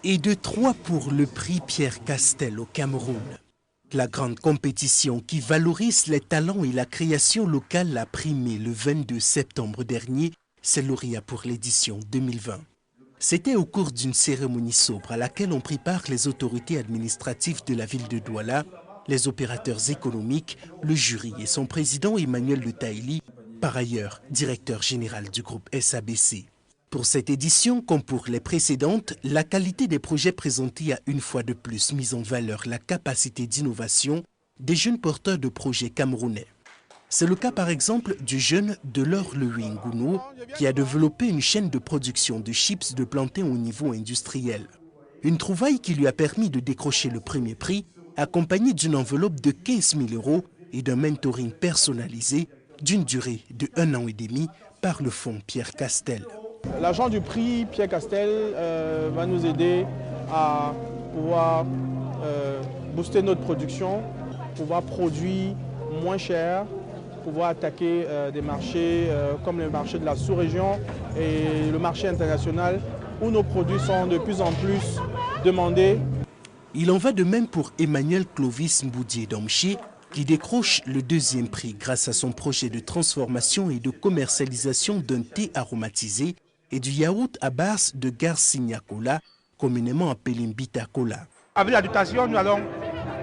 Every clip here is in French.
Et de 3 pour le prix Pierre Castel au Cameroun. La grande compétition qui valorise les talents et la création locale a primé le 22 septembre dernier ses lauréats pour l'édition 2020. C'était au cours d'une cérémonie sobre à laquelle ont pris part les autorités administratives de la ville de Douala, les opérateurs économiques, le jury et son président Emmanuel Le Taïli, par ailleurs directeur général du groupe SABC. Pour cette édition, comme pour les précédentes, la qualité des projets présentés a une fois de plus mis en valeur la capacité d'innovation des jeunes porteurs de projets camerounais. C'est le cas par exemple du jeune Delors Lewingouno qui a développé une chaîne de production de chips de plantain au niveau industriel. Une trouvaille qui lui a permis de décrocher le premier prix, accompagné d'une enveloppe de 15 000 € et d'un mentoring personnalisé d'une durée de 1 an et demi par le fonds Pierre Castel. L'argent du prix Pierre Castel va nous aider à pouvoir booster notre production, pouvoir produire moins cher, pouvoir attaquer des marchés comme le marché de la sous-région et le marché international où nos produits sont de plus en plus demandés. Il en va de même pour Emmanuel Clovis Mboudié-Domché qui décroche le 2e prix grâce à son projet de transformation et de commercialisation d'un thé aromatisé et du yaourt à base de Garcinia Cola, communément appelé Mbita Cola. Avec la dotation, nous allons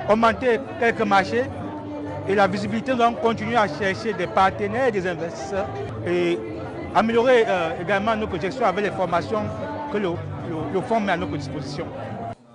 augmenter quelques marchés et la visibilité, nous allons continuer à chercher des partenaires et des investisseurs et améliorer également nos projections avec les formations que le fonds met à notre disposition.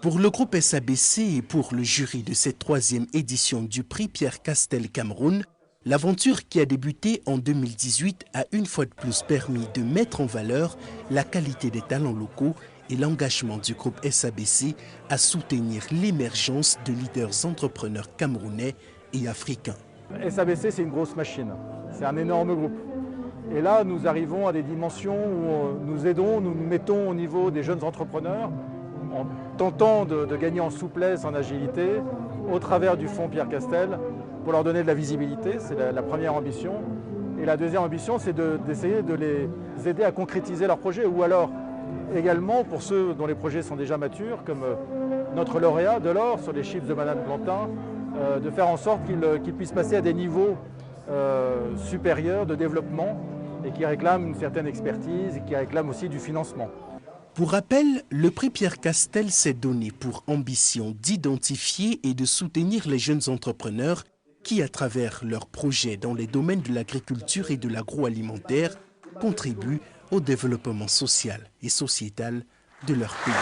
Pour le groupe SABC et pour le jury de cette 3e édition du prix Pierre Castel Cameroun, l'aventure qui a débuté en 2018 a une fois de plus permis de mettre en valeur la qualité des talents locaux et l'engagement du groupe SABC à soutenir l'émergence de leaders entrepreneurs camerounais et africains. SABC, c'est une grosse machine, c'est un énorme groupe. Et là, nous arrivons à des dimensions où nous aidons, nous nous mettons au niveau des jeunes entrepreneurs en tentant de gagner en souplesse, en agilité, au travers du fonds Pierre Castel, pour leur donner de la visibilité, c'est la première ambition. Et la deuxième ambition, c'est d'essayer de les aider à concrétiser leurs projets, ou alors également pour ceux dont les projets sont déjà matures, comme notre lauréat Delors sur les chips de Madame Plantain, de faire en sorte qu'ils puissent passer à des niveaux supérieurs de développement et qui réclament une certaine expertise et qui réclament aussi du financement. Pour rappel, le prix Pierre Castel s'est donné pour ambition d'identifier et de soutenir les jeunes entrepreneurs qui, à travers leurs projets dans les domaines de l'agriculture et de l'agroalimentaire, contribuent au développement social et sociétal de leur pays.